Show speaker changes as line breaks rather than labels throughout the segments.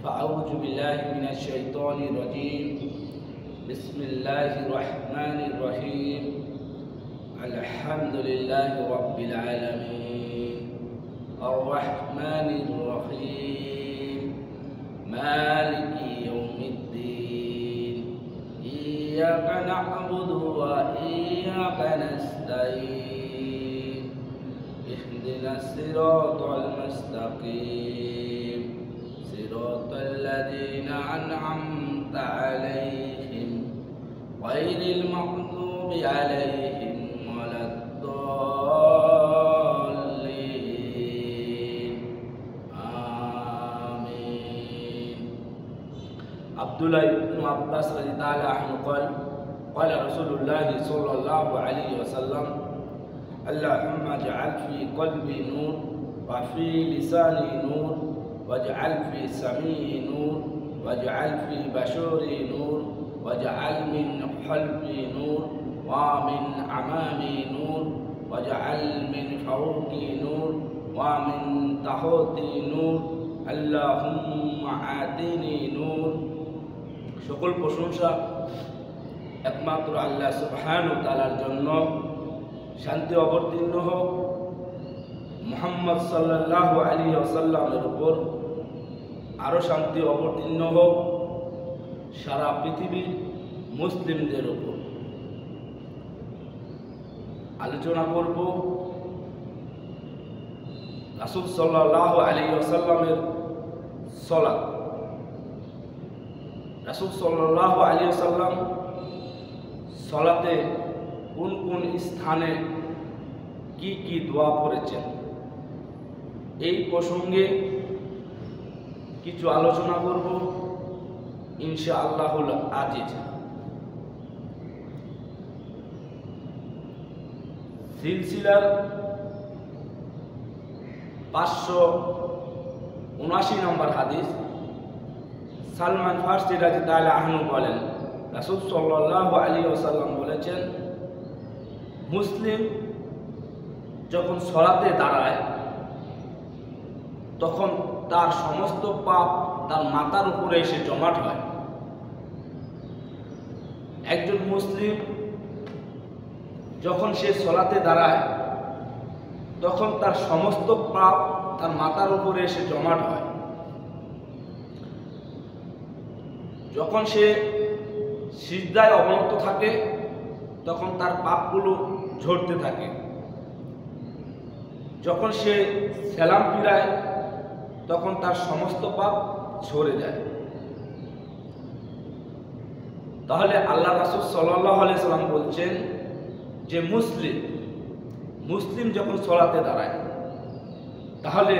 فأعوذ بالله من الشيطان الرجيم بسم الله الرحمن الرحيم الحمد لله رب العالمين الرحمن الرحيم مالك يوم الدين إياك نعبد وإياك نستعين اهدنا الصراط المستقيم صراط الذين أنعمت عليهم غير المغضوب عليهم ولا الضالين آمين. عبد الله بن عباس رضي الله عنه قال قال رسول الله صلى الله عليه وسلم اللهم اجعل في قلبي نور وفي لساني نور واجعل في سمعي نور واجعل في بشري نور واجعل من قلبي نور ومن أمامي نور واجعل من فوقي نور ومن تحتي نور اللهم آتني نور. সকল প্রশংসা একমাত্র আল্লাহ সুবহানাহু ওয়া তাআলার জন্য। শান্তি অবতীর্ণ হোক মুহাম্মদ সাল্লাল্লাহু আলাইহি ওয়াসাল্লামের উপর, আরো শান্তি অবতীর্ণ হোক সারা পৃথিবীর মুসলিমদের উপর। আলোচনা করব রাসূল সাল্লাল্লাহু আলাইহি ওয়াসাল্লামের সালাত। রাসূল সাল্লাল্লাহু আলাইহি ওয়াসাল্লাম সালাতে কোন কোন স্থানে কি কি দোয়া পড়েছেন, এই প্রসঙ্গে কিছু আলোচনা করব ইনশাআল্লাহুল আজিজ। সিলসিলার 579 নম্বর হাদিস, সালমান ফারসি রাদিয়াল্লাহু আনহু বলেন রাসূল সাল্লাল্লাহু আলাইহি ওয়াসাল্লাম বলেছেন, মুসলিম যখন সালাতে দাঁড়ায় তখন তার সমস্ত পাপ তার মাথার উপরে এসে জমাট হয়। একজন মুসলিম যখন সে সালাতে দাঁড়ায় তখন তার সমস্ত পাপ তার মাথার উপরে এসে জমাট হয়। যখন সে সিজদায় অবনত থাকে তখন তার পাপগুলো ঝরতে থাকে। যখন সে সালাম ফিরায় তখন তার সমস্ত পাপ ঝরে যায়। তাহলে আল্লাহ রাসূল সাল্লাল্লাহু আলাইহি সাল্লাম বলছেন যে মুসলিম যখন সালাতে দাঁড়ায় তাহলে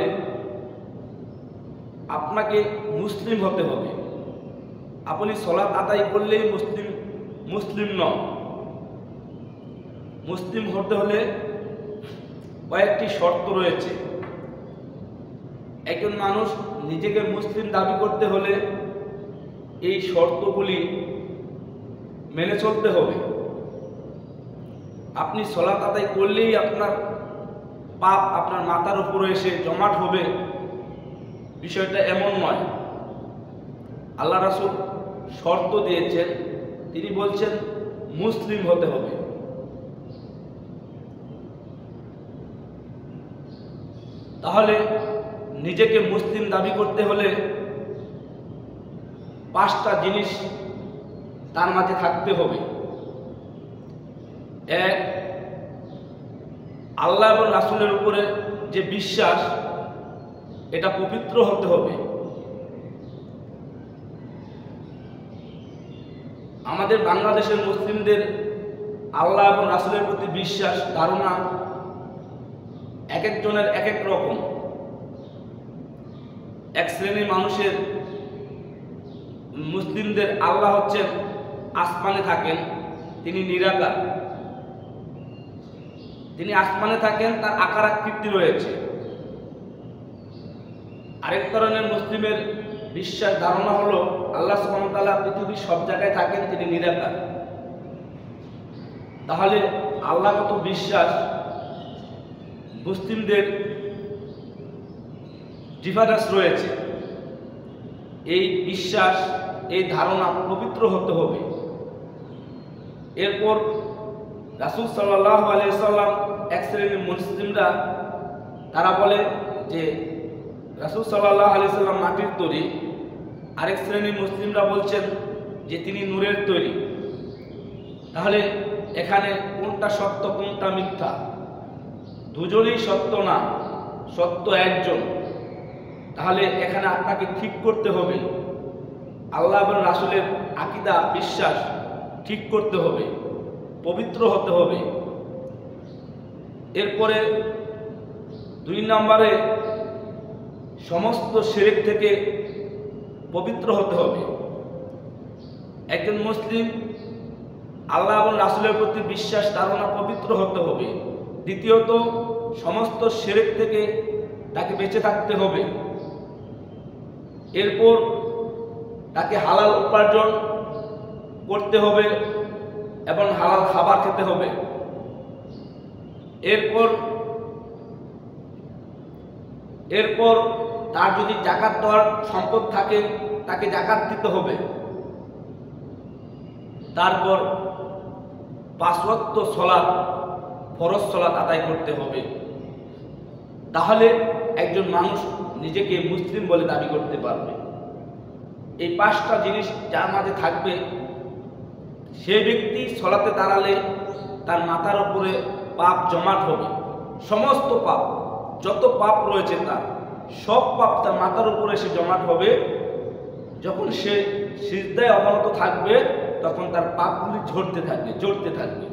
আপনাকে মুসলিম হতে হবে। আপনি সালাত আদায় করলেই মুসলিম নন। মুসলিম হতে হলে কয়েকটি শর্ত রয়েছে। একজন মানুষ নিজেকে মুসলিম দাবি করতে হলে এই শর্তগুলি মেনে চলতে হবে। আপনি সালাত আদায় করলেই আপনার পাপ আপনার মাথার উপরে এসে জমাট হবে, বিষয়টা এমন নয়। আল্লাহ রাসূল শর্ত দিয়েছেন, তিনি বলছেন মুসলিম হতে হবে। তাহলে নিজেকে মুসলিম দাবি করতে হলে 5টা জিনিস তার মাঝে থাকতে হবে। 1, আল্লাহ এবং রাসূলের উপরে যে বিশ্বাস, এটা পবিত্র হতে হবে। আমাদের বাংলাদেশের মুসলিমদের আল্লাহ এবং রাসূলের প্রতি বিশ্বাস, ধারণা এক একজনের এক এক রকম। এক শ্রেণীর মানুষের মুসলিমদের আল্লাহ হচ্ছেন আসমানে থাকেন, তিনি নিরাকার, তিনি আসমানে থাকেন, তার আকার আকৃতি রয়েছে। আরেক ধরনের মুসলিমের বিশ্বাস, ধারণা হলো আল্লাহ সুবহানাহু ওয়া তাআলা পৃথিবীর সব জায়গায় থাকেন, তিনি নিরাকার। তাহলে আল্লাহ কত বিশ্বাস মুসলিমদের ডিফারেন্স রয়েছে। এই বিশ্বাস, এই ধারণা পবিত্র হতে হবে। এরপর রাসূল সাল্লাল্লাহু আলাইহি সাল্লাম এক শ্রেণীর মুসলিমরা তারা বলে যে রাসূল সাল্লাল্লাহু আলাইহি সাল্লাম মাটির তৈরি, আরেক শ্রেণীর মুসলিমরা বলছেন যে তিনি নূরের তৈরি। তাহলে এখানে কোনটা সত্য কোনটা মিথ্যা? দুজনেই সত্য না, সত্য একজন। তাহলে এখানে আপনাকে ঠিক করতে হবে, আল্লাহ এবং রাসূলের আকীদা বিশ্বাস ঠিক করতে হবে, পবিত্র হতে হবে। এরপরে 2 নম্বরে সমস্ত শিরক থেকে পবিত্র হতে হবে। একজন মুসলিম আল্লাহ এবং রাসূলের প্রতি বিশ্বাস ধারণা পবিত্র হতে হবে। দ্বিতীয়ত সমস্ত শিরক থেকে তাকে বেঁচে থাকতে হবে। এরপর তাকে হালাল উপার্জন করতে হবে এবং হালাল খাবার খেতে হবে। এরপর তার যদি যাকাত দেওয়ার সম্পদ থাকে তাকে যাকাত দিতে হবে। তারপর 5 ওয়াক্ত সালাত, ফরজ সালাত আদায় করতে হবে। তাহলে একজন মানুষ নিজেকে মুসলিম বলে দাবি করতে পারবে। এই 5টা জিনিস যার মাঝে থাকবে, সে ব্যক্তি সালাতে দাঁড়ালে তার মাথার উপরে পাপ জমাট হবে। সমস্ত পাপ, যত পাপ রয়েছে তার সব পাপ তার মাথার উপরে এসে জমাট হবে। যখন সে সিজদায় অবনত থাকবে তখন তার পাপগুলি ঝরতে থাকবে।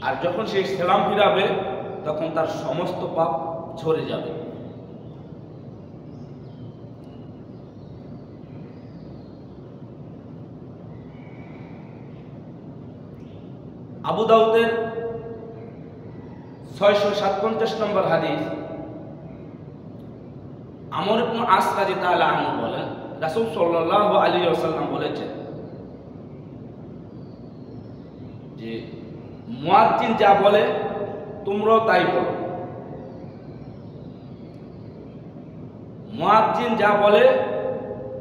আর যখন সে সালাম ফিরাবে তখন তার সমস্ত পাপ ঝরে যাবে। আবু দাউদের 657 নম্বর হাদিস, আমর ইবনে আস রাদিয়াল্লাহু আনহু বলেন, রাসূল সাল্লাল্লাহু আলাইহি ওয়াসাল্লাম বলেছেন যে মুয়াজ্জিন যা বলে তোমরাও তাই বলো। মুয়াজ্জিন যা বলে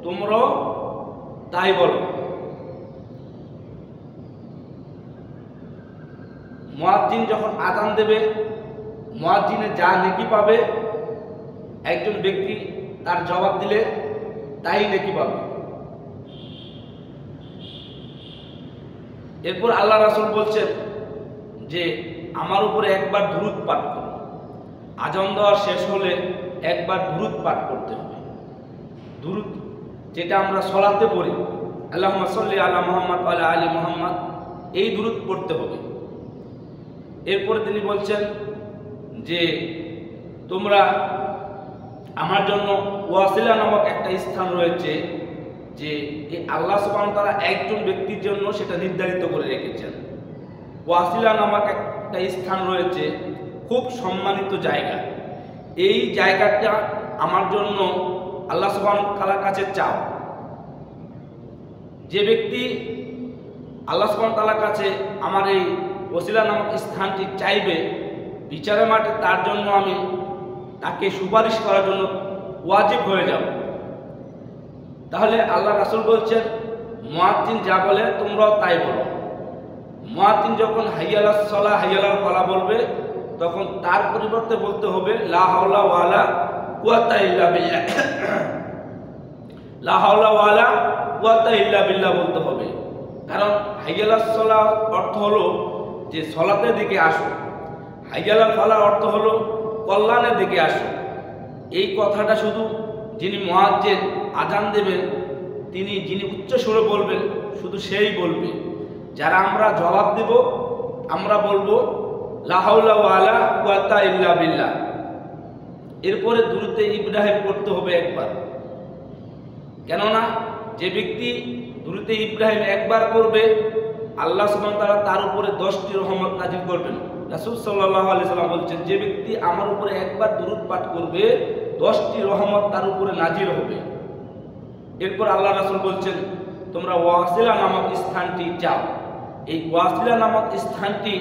তোমরাও তাই বলো। মুয়াজ্জিন যখন আযান দেবে, মুয়াজ্জিনে যা নেকি পাবে, একজন ব্যক্তি তার জবাব দিলে তাই নেকি পাবে। এরপর আল্লাহ রাসূল বলছেন যে আমার উপরে একবার দুরূদ পাঠ করো। আযান দেওয়া শেষ হলে একবার দুরূদ পাঠ করতে হবে। দুরূদ যেটা আমরা সালাতে পড়ি, আল্লাহুম্মা সাল্লি আলা মুহাম্মাদ ওয়া আলা আলি মুহাম্মাদ, এই দুরূদ পড়তে হবে। এরপরে তিনি বলছেন যে তোমরা আমার জন্য ওয়াসিলা নামক একটা স্থান রয়েছে, যে এই আল্লাহ সুবহানাহু ওয়া তাআলা একজন ব্যক্তির জন্য সেটা নির্ধারিত করে রেখেছেন। ওয়াসিলা নামক একটা স্থান রয়েছে, খুব সম্মানিত জায়গা। এই জায়গাটা আমার জন্য আল্লাহ সুবহানাহু ওয়া তাআলার কাছে চাও। যে ব্যক্তি আল্লাহ সুবহানাহু ওয়া তাআলার কাছে আমার এই ওসিলা নামক স্থানটি চাইবে, বিচারের মাঠে তার জন্য আমি তাকে সুপারিশ করার জন্য ওয়াজিব হয়ে যাব। তাহলে আল্লাহ রাসূল বলছেন মুয়াজ্জিন যা বলে তোমরাও তাই বলো। মুয়াজ্জিন যখন হাইয়া আলাস সালাহ হাইয়া আলাল ফালাহ বলবে তখন তার পরিবর্তে বলতে হবে লা হাওলা ওয়ালা কুওয়াতা ইল্লা বিল্লাহ। লা হাওলা ওয়ালা কুওয়াতা ইল্লা বিল্লাহ বলতে হবে। কারণ হাইয়া আলাস সালাহ অর্থ হলো যে সালাতের দিকে আসো, হাইয়া আলাল ফালাহ অর্থ হলো কল্যাণের দিকে আসো। এই কথাটা শুধু যিনি মুয়াজ্জিন আযান দেবেন, যিনি উচ্চ সুরে বলবেন, শুধু সেই বলবে। যারা আমরা জবাব দেব আমরা বলবো লা হাওলা ওয়ালা কুওয়াতা ইল্লা বিল্লাহ। এরপরে দুরূদে ইব্রাহিম পড়তে হবে একবার। কেননা যে ব্যক্তি দুরূদে ইব্রাহিম একবার পড়বে আল্লাহ সুবহানাহু ওয়া তাআলা তার উপরে 10টি রহমত নাযিল করবেন। রাসূল সাল্লাল্লাহু আলাইহি সাল্লাম বলছেন যে ব্যক্তি আমার উপরে একবার দুরূদ পাঠ করবে 10টি রহমত তার উপরে নাযিল হবে। এরপর আল্লাহ রাসূল বলছেন তোমরা ওয়াসিলা নামক স্থানটি চাও। এই ওয়াসিলা নামক স্থানটি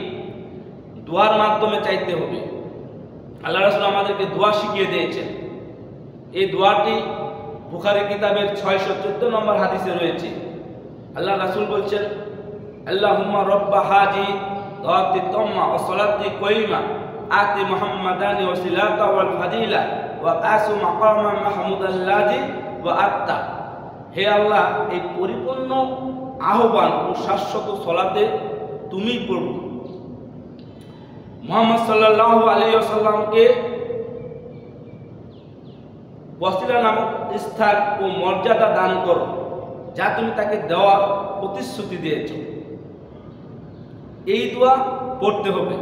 দোয়ার মাধ্যমে চাইতে হবে। আল্লাহ রাসূল আমাদেরকে দোয়া শিখিয়ে দিয়েছেন। এই দোয়াটি বুখারী কিতাবের 614 নম্বর হাদিসে রয়েছে। আল্লাহ রাসূল বলছেন, আল্লাহুম্মা রব্বা হাজি দাওয়াতি তাম্মা ওয়া সালাতি কাইমা আতি মুহাম্মাদানি ওয়াসিলাতা ওয়াল ফাদিলা ওয়া আসু মাকামান মাহমুদাল্লাজি ওয়া আত্তা। হে আল্লাহ, এই পরিপূর্ণ আহ্বান ও শাশ্বত সালাতে তুমি প্রভু মুহাম্মদ সাল্লাল্লাহু আলাইহি ওয়াসাল্লামকে ওয়াসিলা নামক স্থান ও মর্যাদা দান করো, যা তুমি তাকে দেওয়ার প্রতিশ্রুতি দিয়েছ। এই দোয়া পড়তে হবে,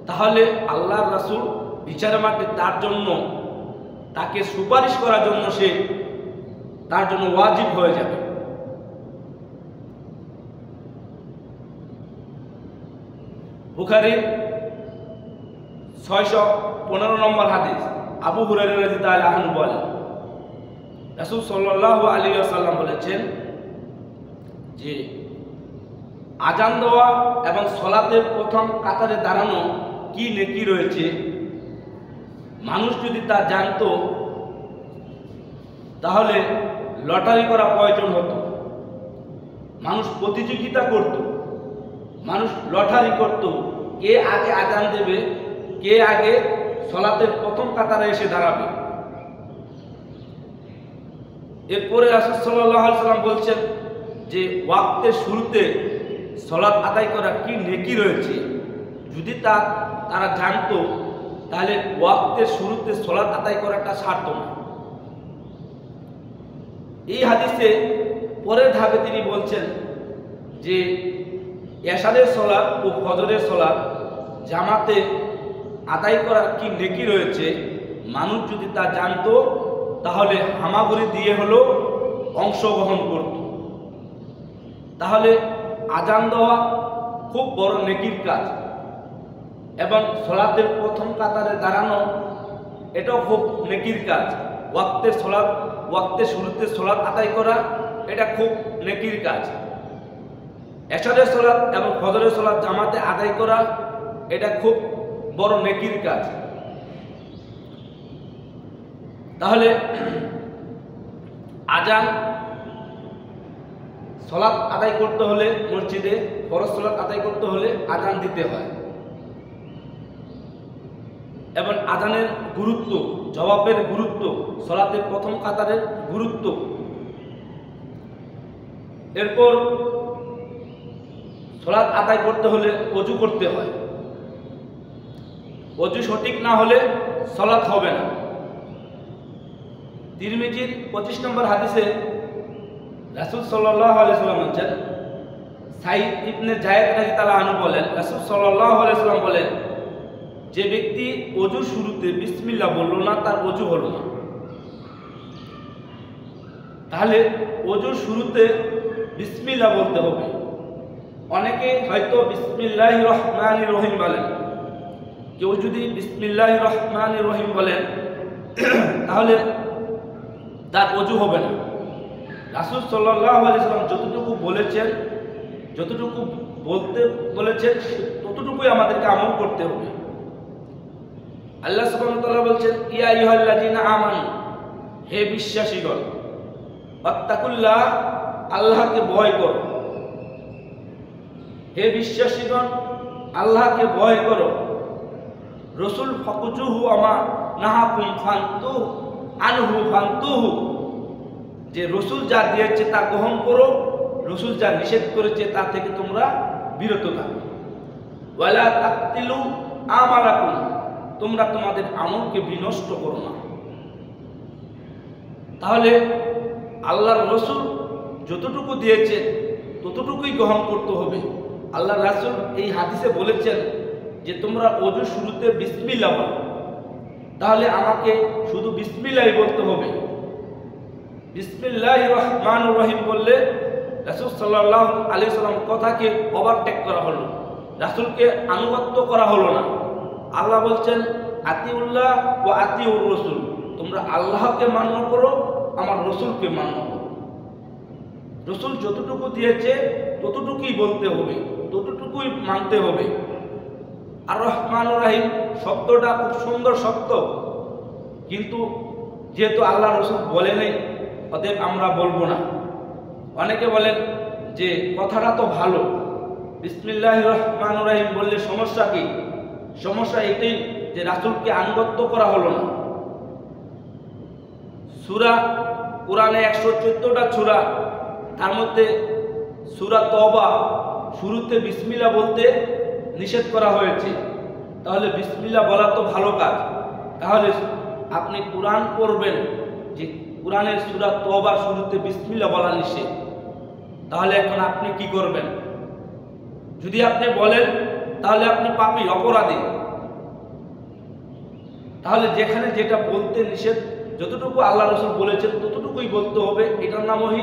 তাহলে আল্লাহর রাসূল বিচারের মাঠে তার জন্য, তাকে সুপারিশ করার জন্য সে তার জন্য ওয়াজিব হয়ে যাবে। বুখারীর 615 নম্বর হাদিস, আবু হুরায়রা রাদিয়াল্লাহু আনহু বলেন, রাসূল সাল্লাল্লাহু আলাইহি ওয়াসাল্লাম বলেছেন যে আজান দেওয়া এবং সালাতের প্রথম কাতারে দাঁড়ানো কি নেকি রয়েছে, মানুষ যদি তা জানতো তাহলে লটারি করা প্রয়োজন হতো। মানুষ প্রতিযোগিতা করত, মানুষ লটারি করত, কে আগে আজান দেবে, কে আগে সালাতের প্রথম কাতারে এসে দাঁড়াবে। এরপরে রাসূল সাল্লাল্লাহু আলাইহি ওয়াসাল্লাম বলছেন যে ওয়াক্তের শুরুতে সালাত আদায় করা কি নেকি রয়েছে, যদি তারা জানতো তাহলে ওয়াক্তের শুরুতে সালাত আদায় করাটা ছাড়ত না। এই হাদিসে পরের ধাপে তিনি বলছেন যে এশারের সালাত ও ফজরের সালাত জামাতে আদায় করার কি নেকি রয়েছে, মানুষ যদি তা জানতো তাহলে হামাগুড়ি দিয়ে হলেও অংশগ্রহণ করত। তাহলে আজান দেওয়া খুব বড় নেকির কাজ, এবং সালাতের প্রথম কাতারে দাঁড়ানো এটাও খুব নেকির কাজ। ওয়াক্তের শুরুতে সালাত আদায় করা এটা খুব নেকির কাজ। এশারের সালাত এবং ফজরের সালাত জামাতে আদায় করা এটা খুব বড় নেকির কাজ। তাহলে আজান সালাত আদায় করতে হলে মসজিদে ফরজ সালাত আদায় করতে হলে আজান দিতে হয়, এবং আজানের গুরুত্ব, জবাবের গুরুত্ব, সালাতের প্রথম কাতারের গুরুত্ব। এরপর সালাত আদায় করতে হলে ওযু করতে হয়, ওযু সঠিক না হলে সালাত হবে না। তিরমিজির 25 নম্বর হাদিসে রাসূল সাল্লাল্লাহু আলাইহি ওয়াসাল্লাম বলেন, সাইদ ইবনে যায়েদ রাদিয়াল্লাহু আনহু বলেন, রাসূল সাল্লাল্লাহু আলাইহি ওয়াসাল্লাম বলেন, যে ব্যক্তি ওযুর শুরুতে বিসমিল্লাহ বলল না তার ওযু হলো না। তাহলে ওযুর শুরুতে বিসমিল্লাহ বলতে হবে। অনেকে হয়তো বিসমিল্লাহির রহমানির রহিম বলেন, কেউ যদি বিসমিল্লাহির রহমানির রহিম বলেন তাহলে তার ওযু হবে না। রাসূল সাল্লাল্লাহু আলাইহি ওয়াসাল্লাম যতটুকু বলেছেন, যতটুকু বলতে বলেছেন ততটুকুই আমাদেরকে আমল করতে হবে। আল্লাহ সুবহানাহু ওয়া তাআলা বলছেন, ইয়া আইয়ুহাল্লাযীনা আমানু, হে বিশ্বাসীগণ, ওয়াত্তাকুল্লাহ, আল্লাহকে ভয় করো। হে বিশ্বাসীগণ, আল্লাহকে ভয় করো। রাসূল ফাকুজুহু আমা নাহাকুম ফান্তু আনহু ফান্তুহু, যে রাসূল যা দিয়েছে তা গ্রহণ করো, রাসূল যা নিষেধ করেছে তা থেকে তোমরা বিরত থাকো। ওয়ালা তাকতিলু আমালাকুম, তোমরা তোমাদের আমলকে বিনষ্ট করো না। তাহলে আল্লাহর রাসূল যতটুকু দিয়েছে ততটুকুই গ্রহণ করতে হবে। আল্লাহর রাসূল এই হাদিসে বলেছেন যে তোমরা ওযুর শুরুতে বিসমিল্লাহ বলো, তাহলে আমাকে শুধু বিসমিল্লাহই বলতে হবে। বিসমিল্লাহির রহমানির রহিম বললে রাসূল সাল্লাল্লাহু আলাইহি ওয়াসাল্লাম কথাকে ওভারটেক করা হলো, রাসূলকে আনুগত্য করা হলো না। আল্লাহ বলছেন, আতিউল্লাহ ওয়া আতিউর রাসূল, তোমরা আল্লাহকে মান্য করো, আমার রাসূলকে মান্য করো। রাসূল যতটুকু দিয়েছে ততটুকুই বলতে হবে, ততটুকুই মানতে হবে। আর রহমানুর রহিম শব্দটা খুব সুন্দর শব্দ, কিন্তু যেহেতু আল্লাহ রাসূল বলে নেই অতএব আমরা বলবো না। অনেকে বলেন যে কথাটা তো ভালো, বিসমিল্লাহির রহমানির রহিম বললে সমস্যা কি? সমস্যা এটাই যে রাসূলকে আনুগত্য করা হলো না। সূরা কোরআনে 114টা সূরা, তার মধ্যে সূরা তওবা শুরুতে বিসমিল্লাহ বলতে নিষেধ করা হয়েছে। তাহলে বিসমিল্লাহ বলা তো ভালো কাজ, তাহলে আপনি কোরআন পড়বেন যে কোরআনের সূরা তওবা শুরুতে বিসমিল্লাহ বলা নিষেধ, তাহলে এখন আপনি কি করবেন? যদি আপনি বলেন তাহলে আপনি পাপী, অপরাধী। তাহলে যেখানে যেটা বলতে নিষেধ, যতটুকু আল্লাহ রাসূল বলেছেন ততটুকুই বলতে হবে। এটার নামই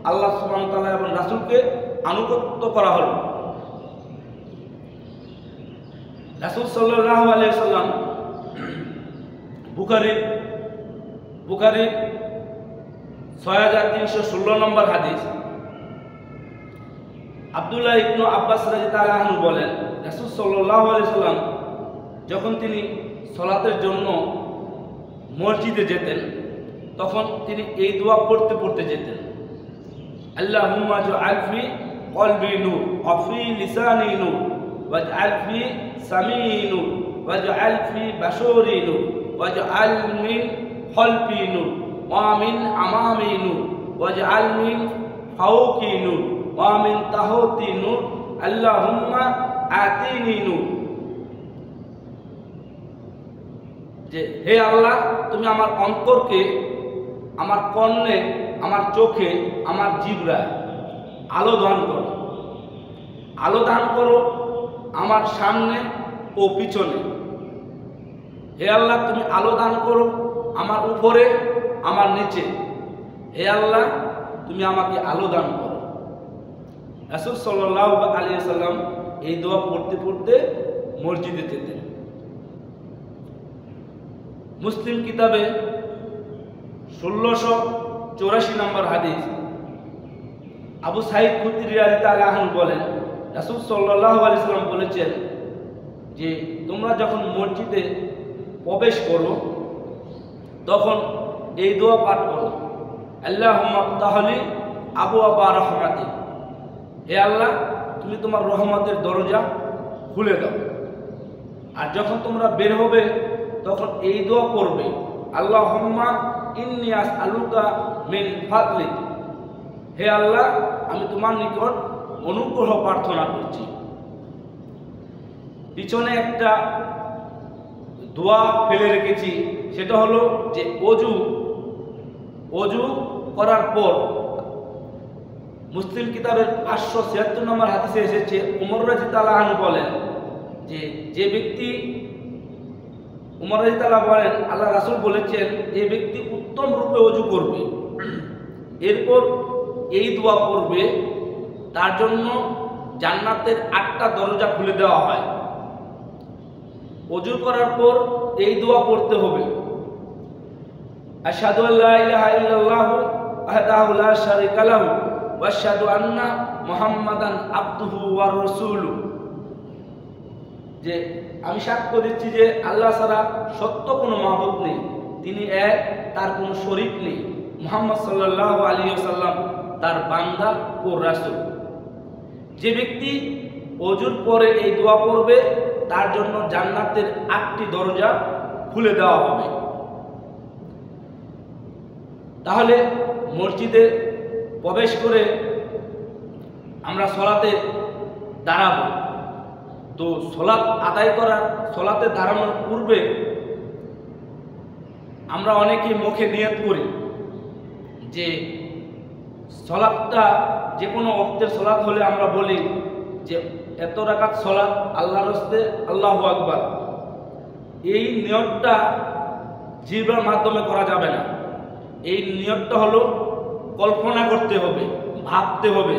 আল্লাহ সুবহানাহু ওয়া তাআলা এবং রাসূলকে আনুগত্য করা হলো। রাসূল সাল্লাল্লাহু আলাইহি সাল্লাম বুখারী 6316 নম্বর হাদিস, আব্দুল্লাহ ইবনে আব্বাস রাদিয়াল্লাহু আনহু বলেন, রাসূল সাল্লাল্লাহু আলাইহি সাল্লাম যখন তিনি সালাতের জন্য মসজিদে যেতেন তখন তিনি এই দোয়া পড়তে পড়তে যেতেন, আল্লাহুম্মা জাআল ফি কলবি নূর ওয়া ফি লিসানি নূর ওয়াজআল ফি সামিই নূর ওয়াজআল ফি বাশরি নূর ওয়াজআল মিন খালফি নূর ওয়া মিন আমামি নূর ওয়াজআল মিন ফাওকি নূর ওয়া মিন তাহতি নূর আল্লাহুম্মা আতিনি নূর। যে হে আল্লাহ, তুমি আমার অন্তরকে, আমার কর্ণে, আমার চোখে, আমার জিহ্বায় আলো দান করো, আলো দান করো আমার সামনে ও পিছনে। হে আল্লাহ, তুমি আলো দান করো আমার উপরে, আমার নিচে। হে আল্লাহ, তুমি আমাকে আলো দান করো। রাসূল সাল্লাল্লাহু আলাইহি ওয়াসাল্লাম এই দোয়া পড়তে পড়তে মসজিদে যেতেন। মুসলিম কিতাবে 1684 নম্বর হাদিস, আবু সাঈদ খুদরি রাদিয়াল্লাহু আনহু বলেন, রাসূল সাল্লাল্লাহু আলাইহি ওয়াসাল্লাম বলেছেন যে তোমরা যখন মসজিদে প্রবেশ করো তখন এই দোয়া পাঠ করো, আল্লাহুম্মা ফতাহলি আবওয়াবা রাহমাতি। হে আল্লাহ, তুমি তোমার রহমতের দরজা খুলে দাও। আর যখন তোমরা বের হবে তখন এই দোয়া করবে, আল্লাহুম্মা ইন্নী আসআলুকা মিন ফাদলিক। হে আল্লাহ, আমি তোমার নিকট অনুগ্রহ প্রার্থনা করছি। পিছনে একটা দোয়া ফেলে রেখেছি, সেটা হলো যে অজু করার পর মুসলিম কিতাবের 576 নম্বর হাদিসে এসেছে, উমর রাদিয়াল্লাহু আনহু বলেন যে ব্যক্তি, উমর রাদিয়াল্লাহু বলেন আল্লাহ রাসূল বলেছেন যে ব্যক্তি উত্তম রূপে অজু করবে, এরপর এই দোয়া করবে, তার জন্য জান্নাতের 8টা দরজা খুলে দেওয়া হয়। অজু করার পর এই দোয়া পড়তে হবে, আশহাদু আল্লা ইলাহা ইল্লাল্লাহু ওয়াহদাহু লা শারীকা লাহু ওয়া আশহাদু আন্না মুহাম্মাদান আবদুহু ওয়া রাসূলুহু। যে আমি সাক্ষ্য দিচ্ছি যে আল্লাহ ছাড়া সত্য কোনো মাবুদ নেই, তিনি এক, তার কোনো শরীক নেই, মুহাম্মদ সাল্লাল্লাহু আলাইহি ওয়াসাল্লাম তার বান্দা ও রাসূল। যে ব্যক্তি অজুর পরে এই দোয়া পড়বে তার জন্য জান্নাতের 8টি দরজা খুলে দেওয়া হবে। তাহলে মসজিদে প্রবেশ করে আমরা সালাতে দাঁড়াবো। তো সালাত আদায় করার, সালাতে দাঁড়ানোর পূর্বে আমরা অনেকেই মুখে নিয়ত করি যে সালাতটা যে কোনো ওয়াক্তের সালাত হলে আমরা বলি যে এত রাকাত সালাত আল্লাহর রাস্তে, আল্লাহু আকবার। এই নিয়তটা জিহ্বার মাধ্যমে করা যাবে না। এই নিয়তটা হলো কল্পনা করতে হবে, ভাবতে হবে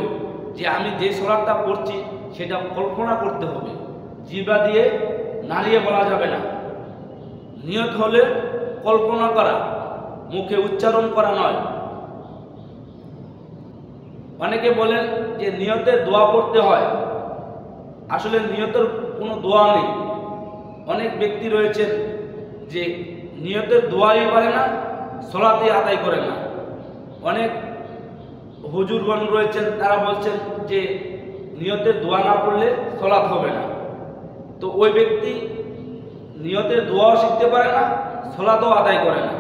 যে আমি যে সালাতটা পড়ছি সেটা কল্পনা করতে হবে, জিহ্বা দিয়ে নাড়িয়ে বলা যাবে না। নিয়ত হলে কল্পনা করা, মুখে উচ্চারণ করা নয়। অনেকে বলেন যে নিয়তের দোয়া পড়তে হয়, আসলে নিয়তের কোনো দোয়া নেই। অনেক ব্যক্তি রয়েছেন যে নিয়তের দোয়াই পারে না, সালাতে আদায় করে না। অনেক হুজুরগণ রয়েছেন, তারা বলছেন যে নিয়তের দোয়া না পড়লে সালাত হবে না। তো ওই ব্যক্তি নিয়তের দোয়াও শিখতে পারে না, সালাতও আদায় করে না।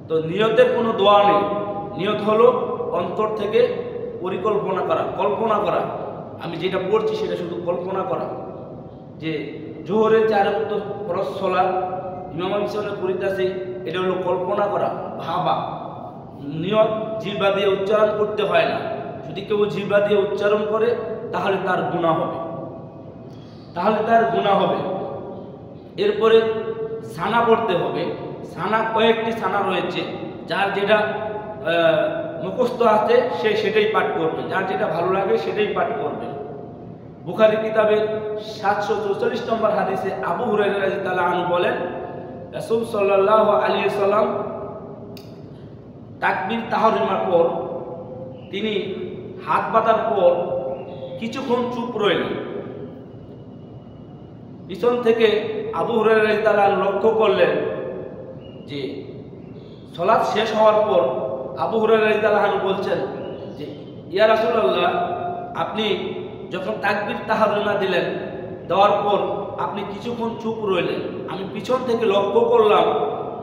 তো নিয়তের কোনো দোয়া নেই। নিয়ত হলো অন্তর থেকে পরিকল্পনা করা, কল্পনা করা। আমি যেটা পড়ছি সেটা শুধু কল্পনা করা, যে জোহরের 4 ওয়াক্ত ফরজ সালাত ইমাম হিসেবে পড়িতেছে, এটা হলো কল্পনা করা, ভাবা। নিয়ত জিহ্বা দিয়ে উচ্চারণ করতে হয় না। যদি কেউ জিহ্বা দিয়ে উচ্চারণ করে তাহলে তার গুনাহ হবে, এরপরে সানা পড়তে হবে। সানা কয়েকটি সানা রয়েছে, যার যেটা মুখস্থ আছে সে সেটাই পাঠ করবে, যার যেটা ভালো লাগে সেটাই পাঠ করবে। বুখারী কিতাবের 744 নম্বর হাদিসে আবু হুরায়রা রাদিয়াল্লাহু আনহু বলেন, রাসূল সাল্লাল্লাহু আলাইহি সাল্লাম তাকবীর তাহরিমার পর তিনি হাত বাঁধার পর কিছুক্ষণ চুপ রইলেন। পিছন থেকে আবু হুরায়রা রাদিয়াল্লাহু আনহু লক্ষ্য করলেন যে সালাত শেষ হওয়ার পর আবু হুরায়রা রাদিয়াল্লাহু আনহু বলছেন যে, ইয়া রাসূলুল্লাহ, আপনি যখন তাকবীর তাহরিমা দিলেন, দেওয়ার পর আপনি কিছুক্ষণ চুপ রইলেন। আমি পিছন থেকে লক্ষ্য করলাম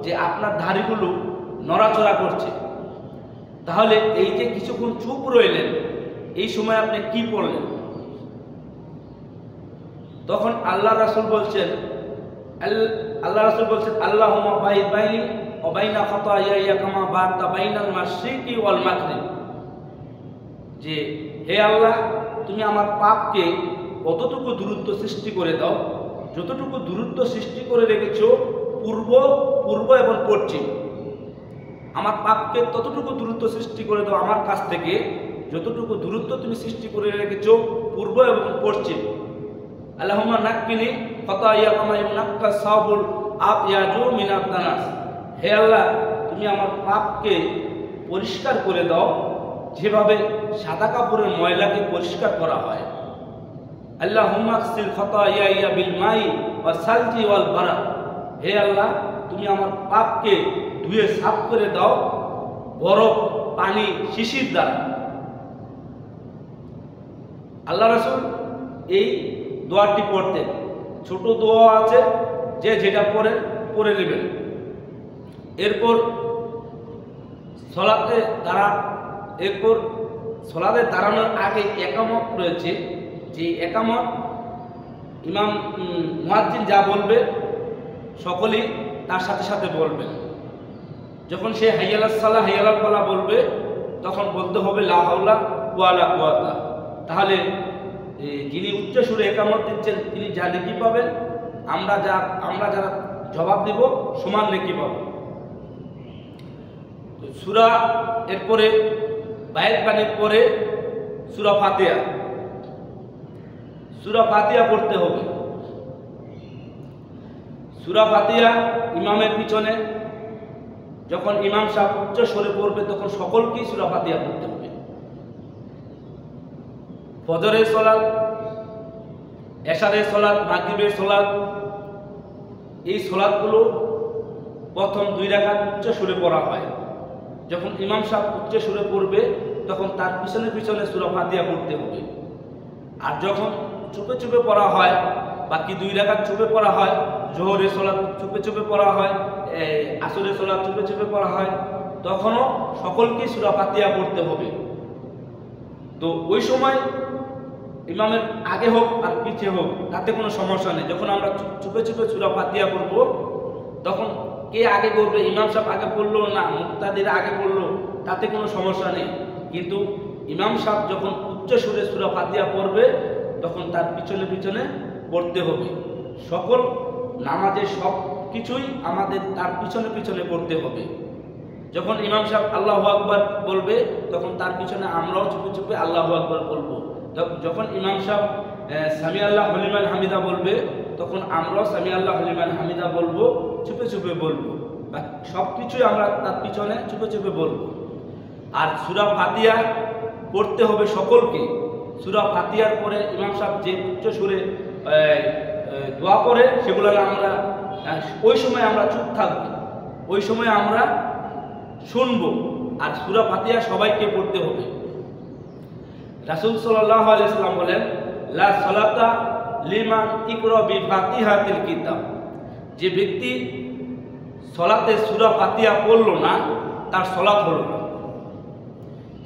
যে আপনার দাড়িগুলো নড়াচড়া করছে। তাহলে এই যে কিছুক্ষণ চুপ রইলেন, এই সময় আপনি কি পড়লেন? তখন আল্লাহ রাসূল বলছেন, আল্লাহুম্মা বাইদ বাইনি ওয়া বাইনা খাতায়ায়া কামা বা'তা বাইনাল মাশরিকি ওয়াল মাগরিব, যে হে আল্লাহ, তুমি আমার পাপকে অতটুকু দূরত্ব সৃষ্টি করে দাও যতটুকু দূরত্ব সৃষ্টি করে রেখেছো পূর্ব এবং পশ্চিম। আমার পাপকে ততটুকু দূরত্ব সৃষ্টি করে দাও আমার কাছ থেকে যতটুকু দূরত্ব তুমি সৃষ্টি করে রেখেছো পূর্ব এবং পশ্চিম। আল্লাহুম্মা নাক্কিনি খাতায়া কামা ইউনাক্কা সাবুল আবয়াজু মিনাত দানাস, হে আল্লাহ, তুমি আমার পাপকে পরিষ্কার করে দাও যেভাবে সাদা কাপড়ের ময়লাকে পরিষ্কার করা হয়। আল্লাহুম্মা আগসিল খাতায়ায়া বিল মাই ওয়াস সালজি ওয়াল বারাদ, হে আল্লাহ, তুমি আমার পাপকে ধুয়ে সাফ করে দাও বরফ, পানি, শিশির দ্বারা। আল্লাহ রাসূল এই দোয়াটি পড়তেন। ছোট দোয়া আছে, যে যেটা পড়ে নেবেন। এরপর সলাতে দাঁড়ানোর আগে একামত রয়েছে, যে একামত ইমাম মুয়াজ্জিন যা বলবে সকলেই তার সাথে সাথে বলবেন। যখন সে হাইয়ালাস সালাহ হাইয়ালাল ফালাহ বলবে তখন বলতে হবে লা হাওলা ওয়ালা কুওয়াতা। তাহলে যিনি উচ্চ সুরে একামত দিচ্ছেন তিনি যা নেকি পাবেন, আমরা যারা জবাব দিব সমান নেকি পাবো। সূরা এরপরে বায়াত বাণীর পরে সূরা ফাতিহা পড়তে হবে। সূরা ফাতিহা ইমামের পিছনে যখন ইমাম সাহেব উচ্চ স্বরে পড়বে তখন সকলকেই সূরা ফাতিহা পড়তে হবে। ফজরের সালাত, এশারের সালাত, মাগরিবের সালাত, এই সালাতগুলো প্রথম 2 রাকাত উচ্চ সুরে পড়া হয়। যখন ইমাম সাহেব উচ্চ সুরে পড়বে তখন তার পিছনে পিছনে সূরা ফাতিহা পড়তে হবে। আর যখন চুপে চুপে পড়া হয়, বাকি 2 রাকাত চুপে পড়া হয়, জোহরের সালাত চুপে চুপে পড়া হয়, আসরের সালাত চুপে চুপে পড়া হয়, তখনও সকলকে সূরা ফাতিহা পড়তে হবে। তো ওই সময় ইমামের আগে হোক আর পিছে হোক তাতে কোনো সমস্যা নেই। যখন আমরা চুপে চুপে সূরা ফাতিহা পড়ব তখন কে আগে পড়বে, ইমাম সাহেব আগে পড়লো না মুক্তাদির আগে পড়লো, তাতে কোনো সমস্যা নেই। কিন্তু ইমাম সাহেব যখন উচ্চ সুরে সূরা ফাতিহা পড়বে তখন তার পিছনে পিছনে পড়তে হবে। সকল নামাজে সব কিছুই আমাদের তার পিছনে পিছনে পড়তে হবে। যখন ইমাম সাহেব আল্লাহু আকবার বলবে তখন তার পিছনে আমরাও চুপে চুপে আল্লাহু আকবার বলবো। যখন ইমাম সাহেব সামি আল্লাহ লিমান হামিদা বলবে তখন আমরাও সামি আল্লাহ লিমান হামিদা বলবো, চুপে চুপে বলবো। সব কিছুই আমরা তার পিছনে চুপে চুপে বলবো। আর সূরা ফাতিহা পড়তে হবে সকলকে। সূরা ফাতিহার পরে ইমাম সাহেব যে উচ্চ সুরে দোয়া করে সেগুলো আমরা ওই সময় আমরা চুপ থাকবো, ওই সময় আমরা শুনবো। আর সূরা ফাতিহা সবাইকে পড়তে হবে। রাসূল সাল্লাল্লাহু আলাইহি ওয়াসাল্লাম বলেন, লা সালাতা লিমান ইকরা বিফাতিহাতিল কিতাব, যে ব্যক্তি সালাতে সূরা ফাতিহা পড়লো না তার সালাত হলো না।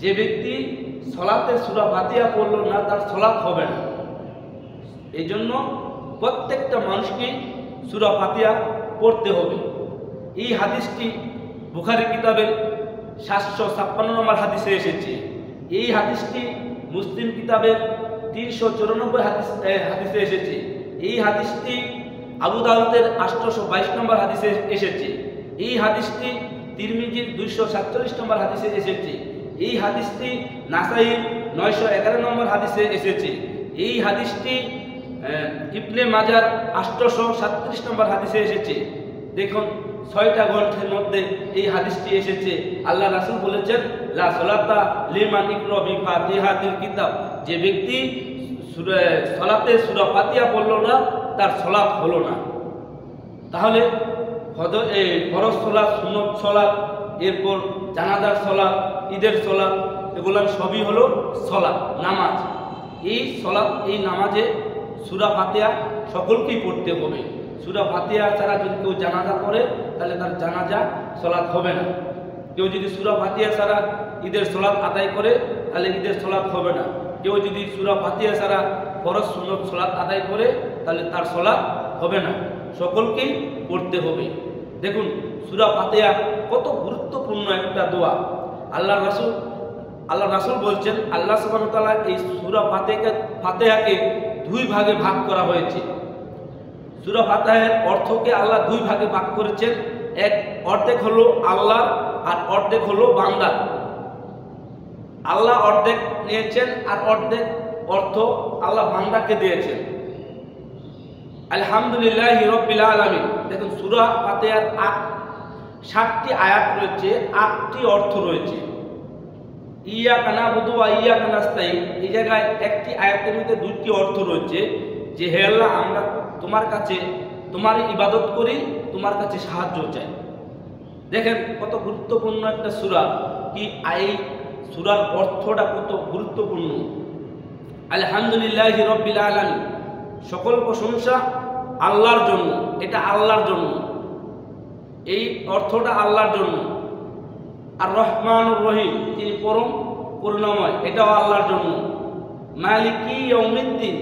যে ব্যক্তি সালাতে সূরা ফাতিহা পড়লো না তার সালাত হবে না। এই জন্য প্রত্যেকটা মানুষকে সূরা ফাতিহা পড়তে হবে। এই হাদিসটি বুখারী কিতাবের 756 নম্বর হাদিসে এসেছে। এই হাদিসটি মুসলিম কিতাবের 394 হাদিসে এসেছে। এই হাদিসটি আবু দাউদের 822 নম্বর হাদিসে এসেছে। এই হাদিসটি তিরমিজির 247 নম্বর হাদিসে এসেছে। এই হাদিসটি নাসাইর 911 নম্বর হাদিসে এসেছে। এই হাদিসটি ইবনে মাজার 837 নম্বর হাদিসে এসেছে। দেখুন 6টা গ্রন্থের মধ্যে এই হাদিসটি এসেছে। আল্লাহ রাসূল বলেছেন, লা সালাতা লিমান ইকরা বিফাতিহাতিল কিতাব, যে ব্যক্তি সালাতে সূরা ফাতিহা পড়ল না তার সালাত হলো না। তাহলে ফরজ সালাত, সুন্নত সালাত, এরপর জানাজার সালাত, ঈদের সালাত, এগুলো সবই হলো সালাত, নামাজ। এই সালাত, এই নামাজে সূরা ফাতিহা সকলকেই পড়তে হবে। সূরা ফাতিহা ছাড়া যদি কেউ জানাজা করে তাহলে তার জানাজা সালাত হবে না। কেউ যদি সূরা ফাতিহা ছাড়া ঈদের সালাত আদায় করে তাহলে ঈদের সালাত হবে না। কেউ যদি সূরা ফাতিহা ছাড়া ফরজ সুন্নত সালাত আদায় করে তাহলে তার সালাত হবে না। সকলকেই পড়তে হবে। দেখুন সূরা ফাতিহা কত গুরুত্বপূর্ণ একটা দোয়া। আল্লাহ রাসূল বলছেন, আল্লাহ সুবহানাহু ওয়া তাআলা এই সূরা ফাতিহাকে 2 ভাগে ভাগ করা হয়েছে। সূরা ফাতিহার অর্থকে আল্লাহ 2 ভাগে ভাগ করেছেন। এক অর্ধেক হলো আল্লাহ আর অর্ধেক হলো বান্দার। আল্লাহ অর্ধেক নিয়েছেন আর অর্ধেক অর্থ আল্লাহ বান্দাকে দিয়েছেন। আলহামদুলিল্লাহি রাব্বিল আলামিন। দেখুন সূরা ফাতিহার 7টি আয়াত রয়েছে, 8টি অর্থ রয়েছে। ইয়াকা নাবুদু ওয়া ইয়াকা নাস্তাইন, এই জায়গায় একটি আয়াতের মধ্যে 2টি অর্থ রয়েছে, যে হে আল্লাহ আমরা তোমার কাছে তোমারই ইবাদত করি, তোমার কাছে সাহায্য চাই। দেখেন কত গুরুত্বপূর্ণ একটা সূরা, কি এই সূরার অর্থটা কত গুরুত্বপূর্ণ। আলহামদুলিল্লাহি রাব্বিল আলামিন, সকল প্রশংসা আল্লাহর জন্য, এটা আল্লাহর জন্য, এই অর্থটা আল্লাহর জন্য। আর রহমানুর রহিম, তিনি পরম করুণাময়, এটাও আল্লাহর জন্য। মালিকি ইয়াউমিদ্দিন,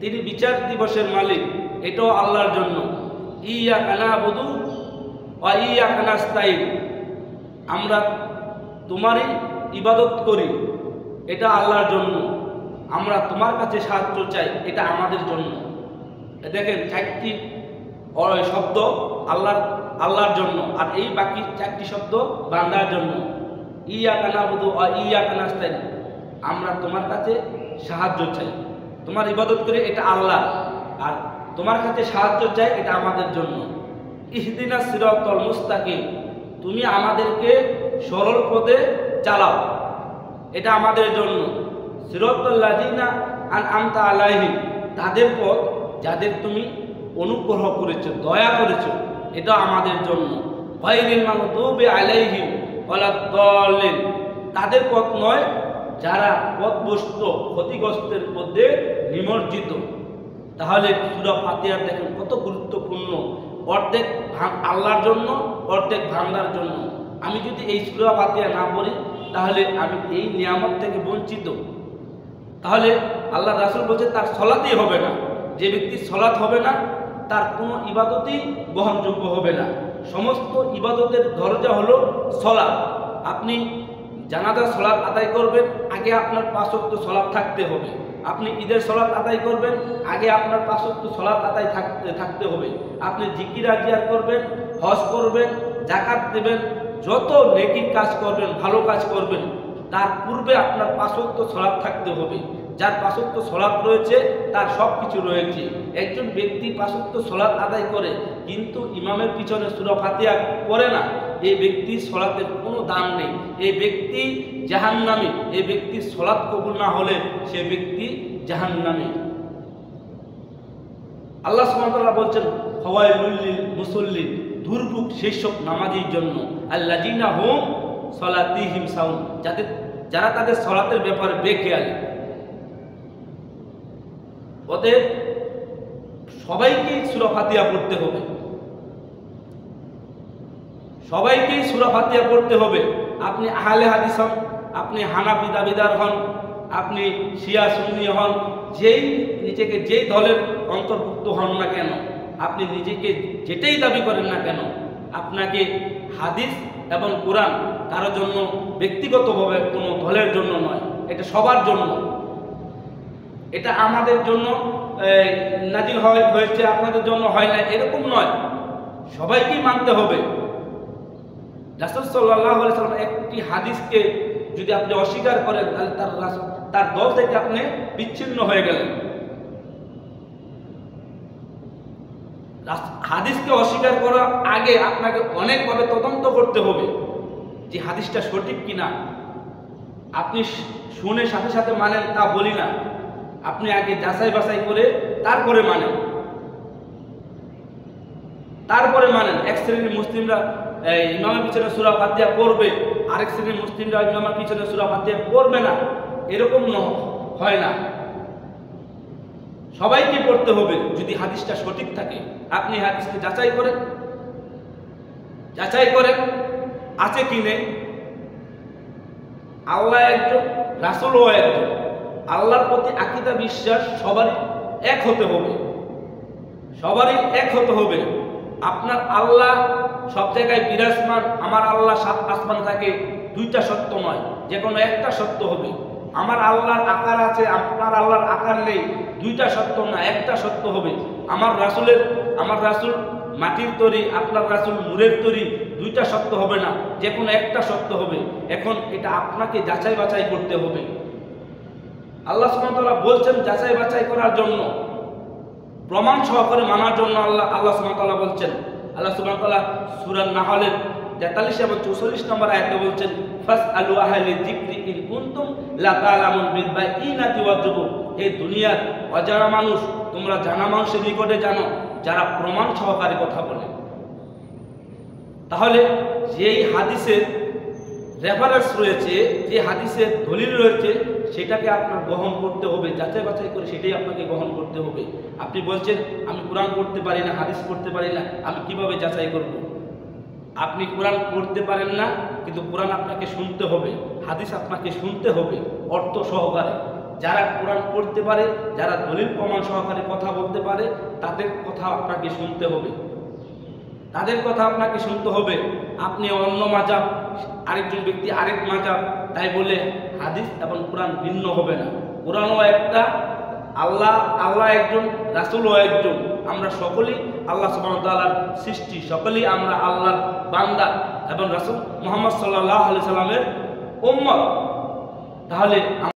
তিনি বিচার দিবসের মালিক, এটাও আল্লাহর জন্য। ইয়াকা নাবুদু ওয়া ইয়াকা নাস্তাইন, আমরা তোমারই ইবাদত করি, এটা আল্লাহর জন্য। আমরা তোমার কাছে সাহায্য চাই, এটা আমাদের জন্য। দেখেন 4টি শব্দ আল্লাহর জন্য, আর এই বাকি 4টি শব্দ বান্দার জন্য। ইয়াকা নাবুদু ওয়া ইয়াকা নাস্তাইন, আমরা তোমার কাছে সাহায্য চাই, তোমার ইবাদত করি, এটা আল্লাহ, আর তোমার কাছে সাহায্য চাই, এটা আমাদের জন্য। ইহদিনাস সিরাতাল মুস্তাকিম, তুমি আমাদেরকে সরল পথে চালাও, এটা আমাদের জন্য। সিরাতাল লাযিনা আনআমতা আলাইহিম, তাদের পথ যাদের তুমি অনুগ্রহ করেছো, দয়া করেছো, এটা আমাদের জন্য। গায়রিল মাগদুবি আলাইহিম ওয়ালাদ-দাল্লিন, তাদের পথ নয় যারা পথভ্রষ্ট, ক্ষতিগ্রস্তের মধ্যে নিমজ্জিত। তাহলে সূরা ফাতিহা দেখেন কত গুরুত্বপূর্ণ, অর্ধেক আল্লাহর জন্য, অর্ধেক বান্দার জন্য। আমি যদি এই সূরা ফাতিহা না পড়ি তাহলে আমি এই নিয়ামত থেকে বঞ্চিত। তাহলে আল্লাহ রাসূল বলছে তার সালাতই হবে না। যে ব্যক্তির সালাত হবে না তার কোনো ইবাদতই গ্রহণযোগ্য হবে না। সমস্ত ইবাদতের দরজা হলো সালাত। আপনি জানাজার সালাত আদায় করবেন, আগে আপনার 5 ওয়াক্ত সালাত থাকতে হবে। আপনি ঈদের সালাত আদায় করবেন, আগে আপনার 5 ওয়াক্ত সালাত আদায় থাকতে হবে। আপনি জিকির আজিয়ার করবেন, হজ করবেন, যাকাত দেবেন, যত নেকির কাজ করবেন, ভালো কাজ করবেন, তার পূর্বে আপনার 5 ওয়াক্ত সালাত থাকতে হবে। যার 5 ওয়াক্ত সালাত রয়েছে তার সব কিছু রয়েছে। একজন ব্যক্তি 5 ওয়াক্ত সালাত আদায় করে কিন্তু ইমামের পিছনে সূরা ফাতিহা পড়ে না, এই ব্যক্তির সালাতের কোনো দাম নেই। এই ব্যক্তি জাহান্নামী। এই ব্যক্তির সালাত কবুল না হলে সে ব্যক্তি জাহান্নামী। আল্লাহ সুবহানাহু ওয়া তাআলা বলছেন, ফাওয়াইলুল লিল মুসাল্লিন, দুর্ভোগ সেই সব নামাজীর জন্য, আল্লাযিনা হুম সলাতিহিম সাউন, যারা তাদের সলাতের ব্যাপারে বেখেয়ালি। ওদের সবাইকেই সূরা ফাতিহা পড়তে হবে, সবাইকেই সূরা ফাতিহা পড়তে হবে। আপনি আহলে হাদিস হন, আপনি হানাফি দাবিদার হন, আপনি শিয়া সুন্নি হন, নিজেকে যেই দলের অন্তর্ভুক্ত হন না কেন, আপনি নিজেকে যেটাই দাবি করেন না কেন, আপনাকে হাদিস এবং কোরআন কারোর জন্য ব্যক্তিগতভাবে কোনো দলের জন্য নয়, এটা সবার জন্য। এটা আমাদের জন্য নাজিল হয়েছে, আপনাদের জন্য হয় না, এরকম নয়, সবাইকেই মানতে হবে। রাসূল সাল্লাল্লাহু আলাইহি ওয়াসাল্লাম একটি হাদিসকে যদি আপনি অস্বীকার করেন, তাহলে তার দল থেকে আপনি বিচ্ছিন্ন হয়ে গেলেন। হাদিসকে অস্বীকার করার আগে আপনাকে অনেকভাবে তদন্ত করতে হবে যে হাদিসটা সঠিক কিনা। আপনি শুনে সাথে সাথে মানেন তা বলি না, আপনি আগে যাচাই বাছাই করে তারপরে মানেন, এক শ্রেণীর মুসলিমরা ইমামের পিছনে সূরা ফাতিহা পড়বে, আরেক শ্রেণীর মুসলিমরা ইমামের পিছনে সূরা ফাতিহা পড়বে না, এরকম হয় না। সবাইকে পড়তে হবে যদি হাদিসটা সঠিক থাকে। আপনি হাদিসকে যাচাই করেন আছে কি নেই। আল্লাহ একজন, রাসূলও একজন। আল্লাহর প্রতি আকীদা বিশ্বাস সবারই এক হতে হবে। আপনার আল্লাহ সব জায়গায় বিরাজমান, আমার আল্লাহ 7 আসমান থাকে, 2টা সত্য নয়, যে কোনো একটা সত্য হবে। আমার আল্লাহর আকার আছে, আপনার আল্লাহর আকার নেই, 2টা সত্য না, একটা সত্য হবে। আমার রাসূল মাটির তৈরি, আপনার রাসূল নূরের তৈরি, 2টা সত্য হবে না, যে কোনো একটা সত্য হবে। এখন এটা আপনাকে যাচাই বাছাই করতে হবে। আল্লাহ সুবহানাহু ওয়া তাআলা বলছেন যাচাই বাছাই করার জন্য, প্রমাণ সহকারে মানার জন্য। আল্লাহ সুবহানাহু ওয়া তাআলা বলছেন, আল্লাহ সুবহানাহু ওয়া তাআলা সূরা নাহলের 43 এবং 44 নম্বর আয়াতে বলছেন, ফাসআলু আহলা যিকরি ইন কুনতুম লা তা'লামুন বিল বাইয়িনাতি ওয়াজ জুবুর। এই দুনিয়ার অজানা মানুষ, তোমরা জানা মানুষের নিকটে জানো যারা প্রমাণ সহকারে কথা বলে। তাহলে যেই হাদিসের রেফারেন্স রয়েছে, যে হাদিসের দলিল রয়েছে, সেটাকে আপনার গ্রহণ করতে হবে, যাচাই বাছাই করে সেটাই আপনাকে গ্রহণ করতে হবে। আপনি বলছেন আমি কোরআন পড়তে পারি না, হাদিস পড়তে পারি না, আমি কিভাবে যাচাই করব? আপনি কোরআন পড়তে পারেন না, কিন্তু কোরআন আপনাকে শুনতে হবে, হাদিস আপনাকে শুনতে হবে অর্থ সহকারে। যারা কোরআন পড়তে পারে, যারা দলিল প্রমাণ সহকারে কথা বলতে পারে, তাদের কথা আপনাকে শুনতে হবে। আপনি অন্য মাযহাব, আরেকজন ব্যক্তি আরেক মাযহাব, তাই বলে হাদিস এবং কোরআন ভিন্ন হবে না। কোরআনও একটা, আল্লাহ একজন, রাসূলও একজন। আমরা সকলেই আল্লাহ সুবহানাহু ওয়া তাআলার সৃষ্টি, সকলেই আমরা আল্লাহর বান্দা এবং রাসূল মুহাম্মদ সাল্লাল্লাহু আলাইহি সাল্লামের উম্মত। তাহলে